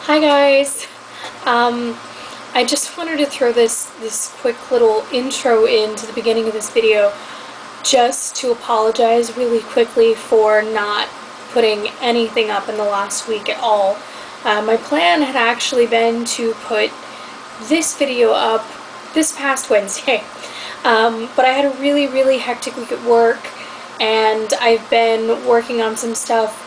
Hi guys. I just wanted to throw this quick little intro into the beginning of this video just to apologize really quickly for not putting anything up in the last week at all. My plan had actually been to put this video up this past Wednesday, but I had a really hectic week at work, and I've been working on some stuff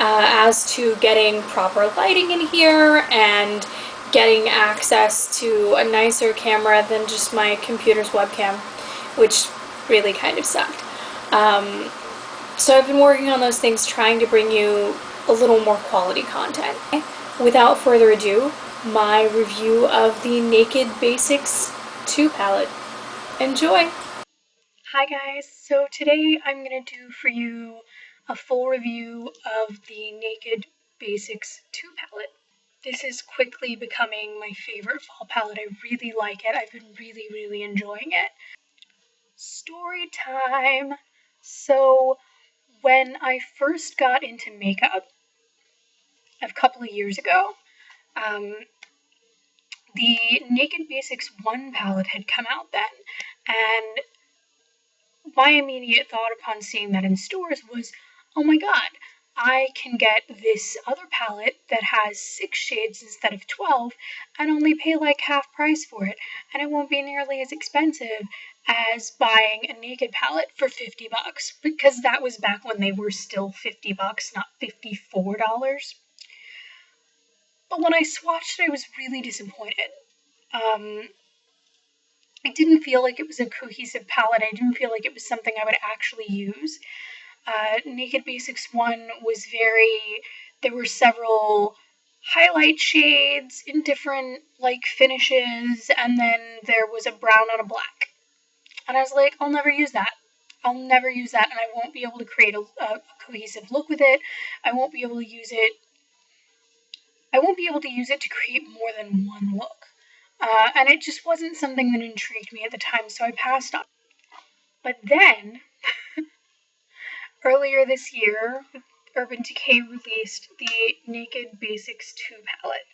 as to getting proper lighting in here and getting access to a nicer camera than just my computer's webcam, which really kind of sucked. So I've been working on those things, trying to bring you a little more quality content. Without further ado, my review of the Naked Basics 2 palette. Enjoy! Hi guys, so today I'm going to do for you a full review of the Naked Basics 2 palette. This is quickly becoming my favorite fall palette. I really like it. I've been really enjoying it. Story time! So when I first got into makeup a couple of years ago, the Naked Basics 1 palette had come out then, and my immediate thought upon seeing that in stores was, oh my god, I can get this other palette that has 6 shades instead of 12 and only pay like half price for it, and it won't be nearly as expensive as buying a Naked palette for $50, because that was back when they were still $50, not $54. But when I swatched it, I was really disappointed. I didn't feel like it was a cohesive palette. I didn't feel like it was something I would actually use. Naked Basics 1 was there were several highlight shades in different, finishes, and then there was a brown and a black. And I was like, I'll never use that. I'll never use that, and I won't be able to create a cohesive look with it. I won't be able to use it to create more than one look. And it just wasn't something that intrigued me at the time, so I passed on. But then, earlier this year, Urban Decay released the Naked Basics 2 palette,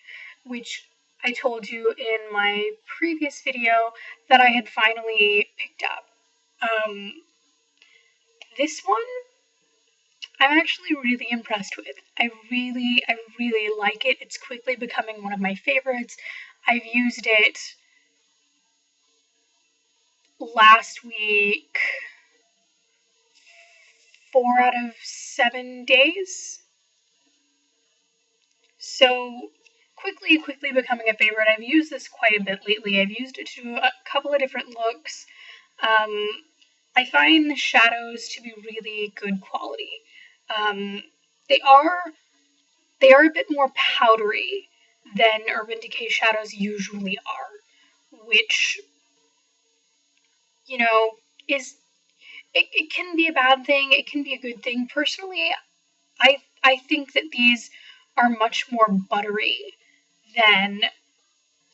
which I told you in my previous video that I had finally picked up. This one, I'm actually really impressed with. I really like it. It's quickly becoming one of my favorites. I've used it last week 4 out of 7 days. So quickly becoming a favorite. I've used this quite a bit lately. I've used it to a couple of different looks. I find the shadows to be really good quality. They are a bit more powdery than Urban Decay shadows usually are, which, it can be a bad thing, it can be a good thing. Personally, I think that these are much more buttery than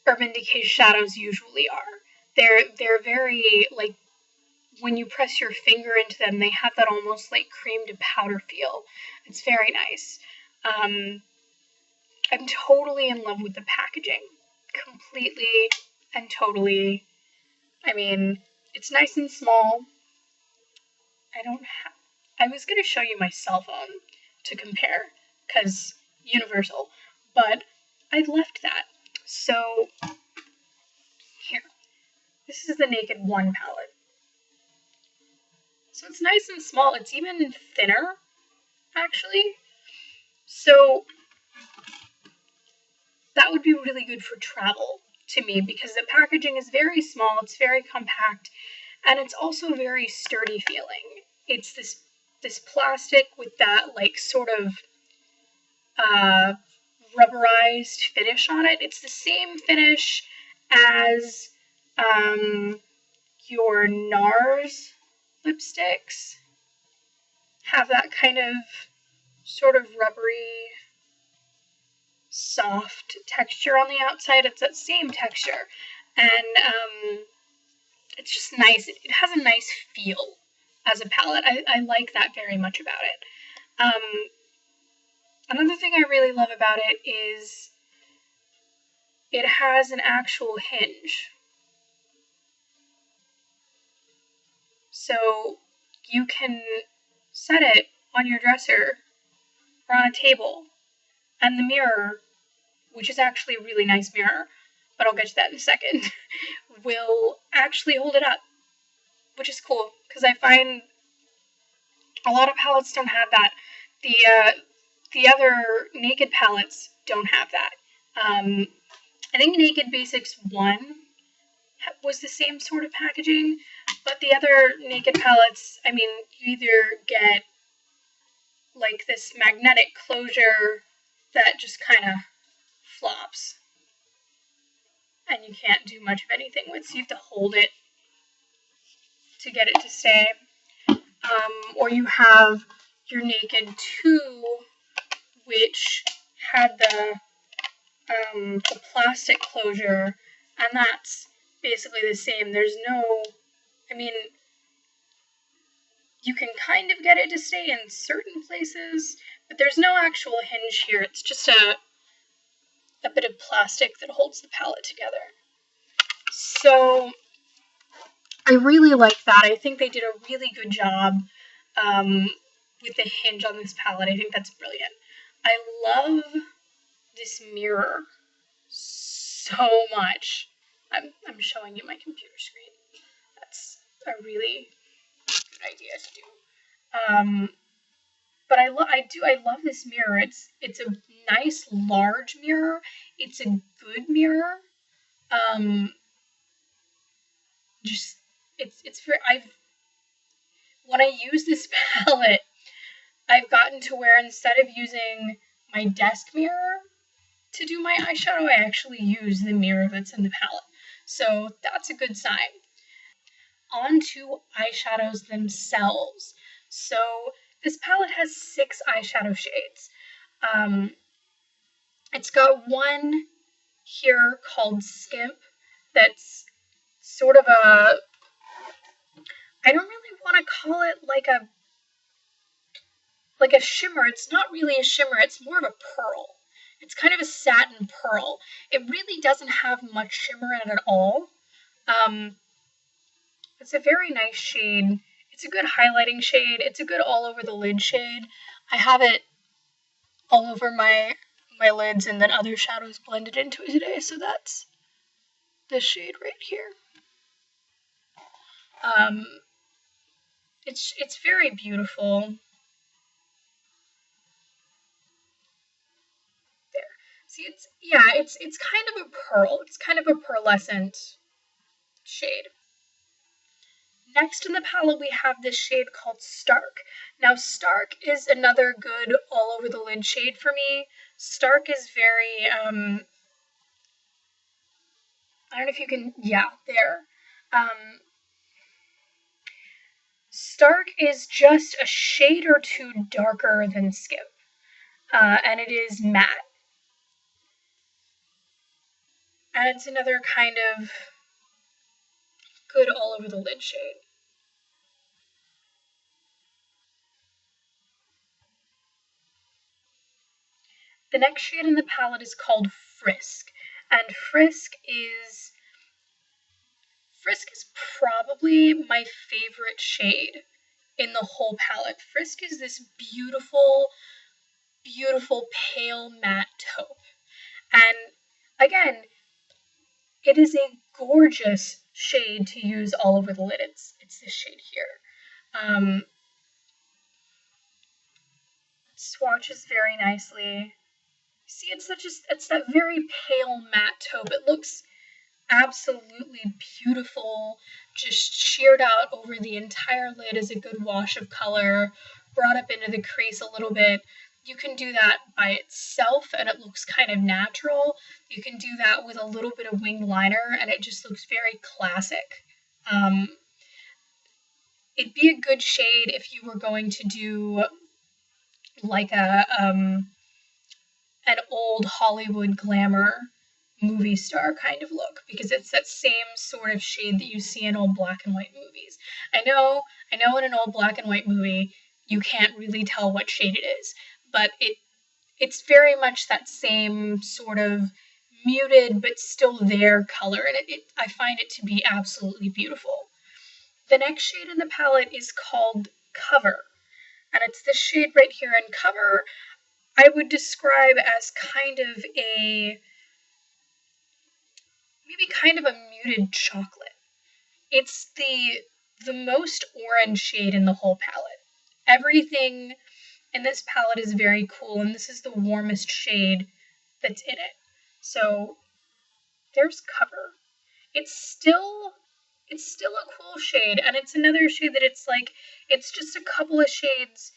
Urban Decay shadows usually are. They're very, when you press your finger into them, they have that almost like cream to powder feel. It's very nice. I'm totally in love with the packaging. Completely and totally. I mean, it's nice and small. I was going to show you my cell phone to compare, because universal, but I left that. So, here. This is the Naked 1 palette. So it's nice and small. It's even thinner, actually. So that would be really good for travel to me, because the packaging is very small, it's very compact, and it's also very sturdy feeling. It's this plastic with that sort of rubberized finish on it. It's the same finish as your NARS lipsticks. Have that kind of sort of rubbery, soft texture on the outside. It's that same texture, and it's just nice. It has a nice feel as a palette. I like that very much about it. Another thing I really love about it is it has an actual hinge. So you can set it on your dresser or on a table, and the mirror, which is actually a really nice mirror, but I'll get to that in a second, will actually hold it up, which is cool, because I find a lot of palettes don't have that. The other Naked palettes don't have that. I think Naked Basics 1 was the same sort of packaging, but the other Naked palettes, I mean, you either get like this magnetic closure that just kind of flops, and you can't do much of anything with, so you have to hold it to get it to stay. Or you have your Naked 2, which had the plastic closure, and that's basically the same. There's no, I mean, you can kind of get it to stay in certain places, but there's no actual hinge here. It's just a bit of plastic that holds the palette together. So I really like that. I think they did a really good job with the hinge on this palette. I think that's brilliant. I love this mirror so much. I'm showing you my computer screen. That's a really good idea to do. But I love this mirror. It's a nice large mirror. It's a good mirror. When I use this palette, I've gotten to where instead of using my desk mirror to do my eyeshadow, I actually use the mirror that's in the palette. So that's a good sign. On to eyeshadows themselves. So this palette has 6 eyeshadow shades. It's got one here called Skimp that's sort of a, I don't really want to call it like a shimmer. It's not really a shimmer, it's more of a pearl. It's kind of a satin pearl. It really doesn't have much shimmer in it at all. It's a very nice shade. It's a good highlighting shade. It's a good all over the lid shade. I have it all over my lids and then other shadows blended into it today, so that's this shade right here. It's very beautiful. See, it's kind of a pearl. It's kind of a pearlescent shade. Next in the palette, we have this shade called Stark. Now, Stark is another good all over the lid shade for me. Stark is very, I don't know if you can, yeah, there. Stark is just a shade or two darker than Skimp, and it is matte. And it's another kind of good all over the lid shade. The next shade in the palette is called Frisk, and Frisk is probably my favorite shade in the whole palette. Frisk is this beautiful, beautiful pale matte taupe. And again, it is a gorgeous shade to use all over the lid. It's this shade here. Swatches very nicely. See, it's that very pale matte taupe. It looks absolutely beautiful, just sheared out over the entire lid as a good wash of color, brought up into the crease a little bit. You can do that by itself and it looks kind of natural. You can do that with a little bit of winged liner and it just looks very classic. It'd be a good shade if you were going to do like an old Hollywood glamour movie star kind of look, because it's that same sort of shade that you see in old black and white movies. I know in an old black and white movie you can't really tell what shade it is, but it's very much that same sort of muted but still there color, and I find it to be absolutely beautiful. The next shade in the palette is called Cover, and it's this shade right here. And Cover I would describe as kind of a, maybe kind of a muted chocolate. It's the most orange shade in the whole palette. Everything in this palette is very cool, and this is the warmest shade that's in it. So there's Cover. It's still a cool shade, and it's another shade that it's just a couple of shades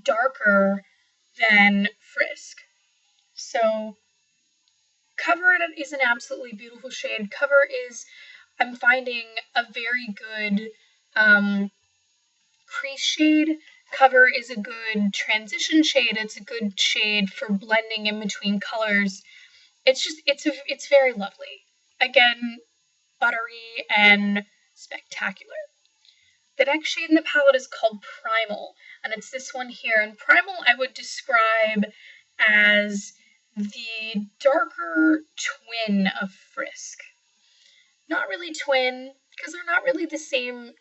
darker than Frisk. So Cover is an absolutely beautiful shade. Cover is, I'm finding, a very good crease shade. Cover is a good transition shade. It's a good shade for blending in between colors. It's very lovely. Again, buttery and spectacular. The next shade in the palette is called Primal, and it's this one here. And Primal I would describe as the darker twin of Frisk. Not really twin, because they're not really the same,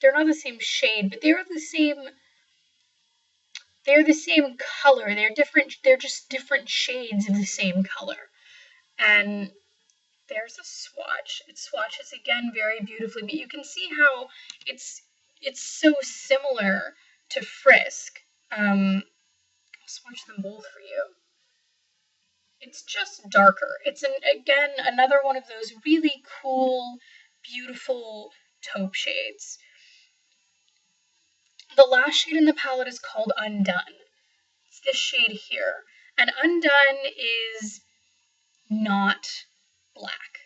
they're not the same shade, but they're the same color. They're just different shades of the same color. And there's a swatch. It swatches again very beautifully, but you can see how it's so similar to Frisk. I'll swatch them both for you. It's just darker. It's again another one of those really cool, beautiful taupe shades. The last shade in the palette is called Undone. It's this shade here. And Undone is not black.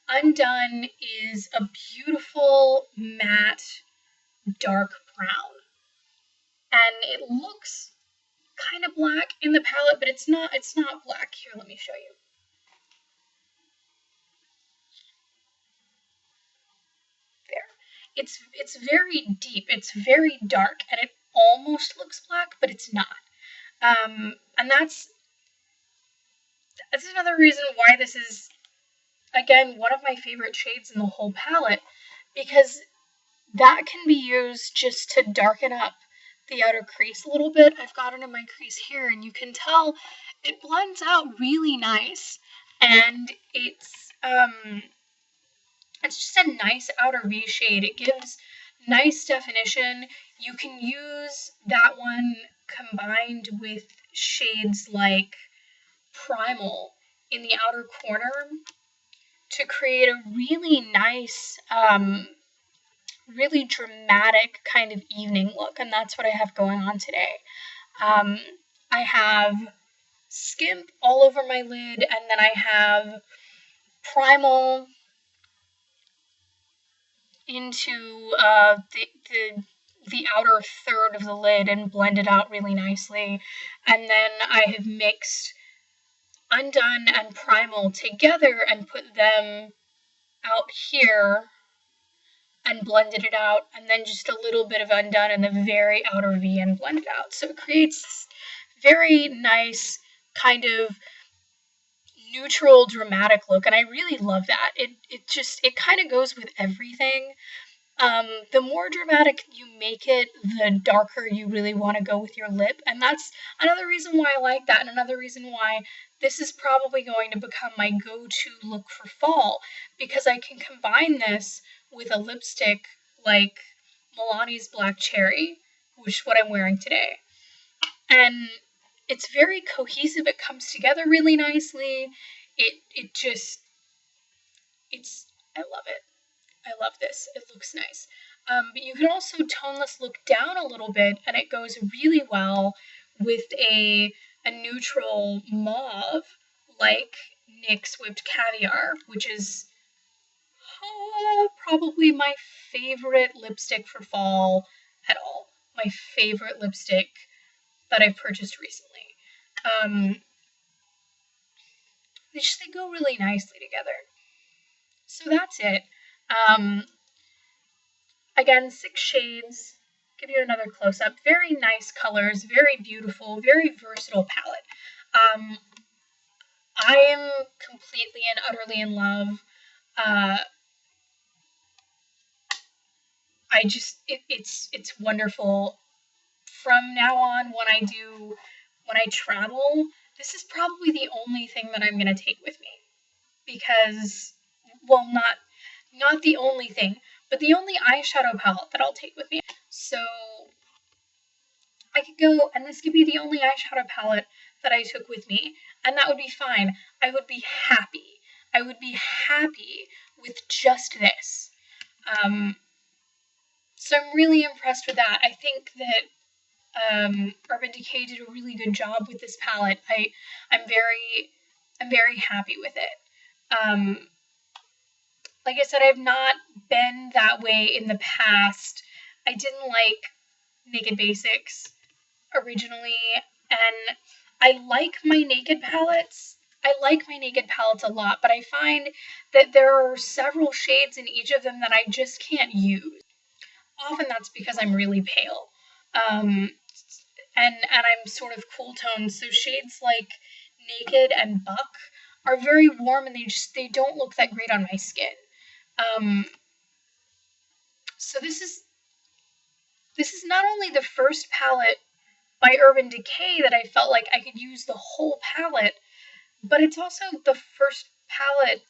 Undone is a beautiful matte dark brown, and it looks kind of black in the palette, but it's not black. Here, let me show you. There. It's very deep, it's very dark, and it almost looks black, but it's not. And that's another reason why this is, again, one of my favorite shades in the whole palette, because that can be used just to darken up the outer crease a little bit. I've got it in my crease here, and you can tell it blends out really nice, and it's just a nice outer V shade. It gives nice definition. You can use that one combined with shades like Primal in the outer corner to create a really nice, really dramatic kind of evening look, and that's what I have going on today. I have Skimp all over my lid, and then I have Primal into the outer third of the lid and blended out really nicely. And then I have mixed Undone and Primal together and put them out here and blended it out, and then just a little bit of Undone in the very outer V and blended out. So it creates this very nice kind of neutral, dramatic look, and I really love that. It kind of goes with everything. The more dramatic you make it, the darker you really want to go with your lip, and that's another reason why I like that, and another reason why this is probably going to become my go-to look for fall, because I can combine this with a lipstick like Milani's Black Cherry, which is what I'm wearing today. And it's very cohesive. It comes together really nicely. I love it. I love this. It looks nice. But you can also tone this look down a little bit, and it goes really well with a neutral mauve like NYX Whipped Caviar, which is probably my favorite lipstick for fall at all. My favorite lipstick that I've purchased recently. They go really nicely together. So that's it. Again, 6 shades. Give you another close-up. Very nice colors, very beautiful, very versatile palette. I am completely and utterly in love. It's wonderful. From now on, when I travel, this is probably the only thing that I'm gonna take with me, because, well, not the only thing, but the only eyeshadow palette that I'll take with me. So I could go, and this could be the only eyeshadow palette that I took with me, and that would be fine. I would be happy. I would be happy with just this. So I'm really impressed with that. I think that Urban Decay did a really good job with this palette. I'm very happy with it. Like I said, I've not been that way in the past. I didn't like Naked Basics originally, and I like my Naked palettes. I like my Naked palettes a lot, but I find that there are several shades in each of them that I just can't use. Often that's because I'm really pale. And I'm sort of cool toned, so shades like Naked and Buck are very warm, and they don't look that great on my skin. So this is not only the first palette by Urban Decay that I felt like I could use the whole palette, but it's also the first palette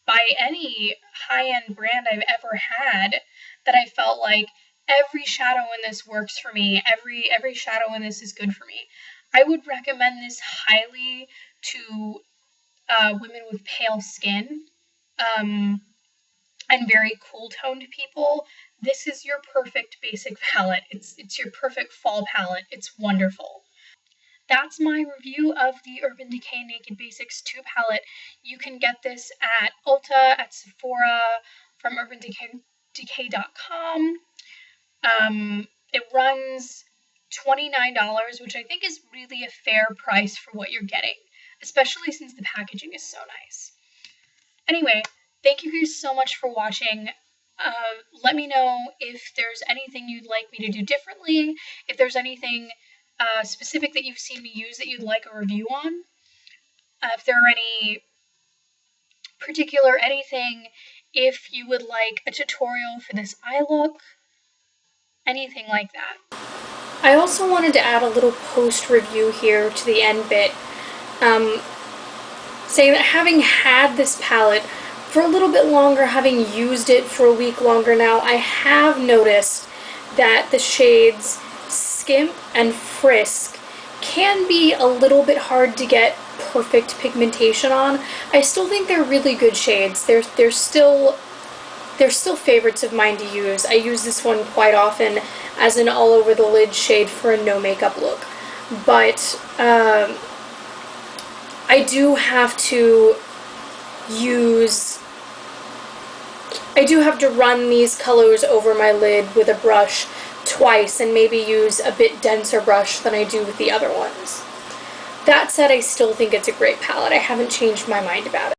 by any high-end brand I've ever had that I felt like every shadow in this works for me. Every shadow in this is good for me. I would recommend this highly to women with pale skin and very cool-toned people. This is your perfect basic palette. It's your perfect fall palette. It's wonderful. That's my review of the Urban Decay Naked Basics 2 palette. You can get this at Ulta, at Sephora, from urbandecay.com. It runs $29, which I think is really a fair price for what you're getting, especially since the packaging is so nice. Anyway, thank you guys so much for watching. Let me know if there's anything you'd like me to do differently, if there's anything specific that you've seen me use that you'd like a review on, if there are any particular anything, if you would like a tutorial for this eye look, anything like that. I also wanted to add a little post review here to the end bit, saying that having had this palette for a little bit longer, having used it for a week longer now, I have noticed that the shades Skimp and Frisk can be a little bit hard to get perfect pigmentation on. I still think they're really good shades. They're still favorites of mine to use. I use this one quite often as an all over the lid shade for a no makeup look. But I do have to run these colors over my lid with a brush twice and maybe use a bit denser brush than I do with the other ones. That said, I still think it's a great palette. I haven't changed my mind about it.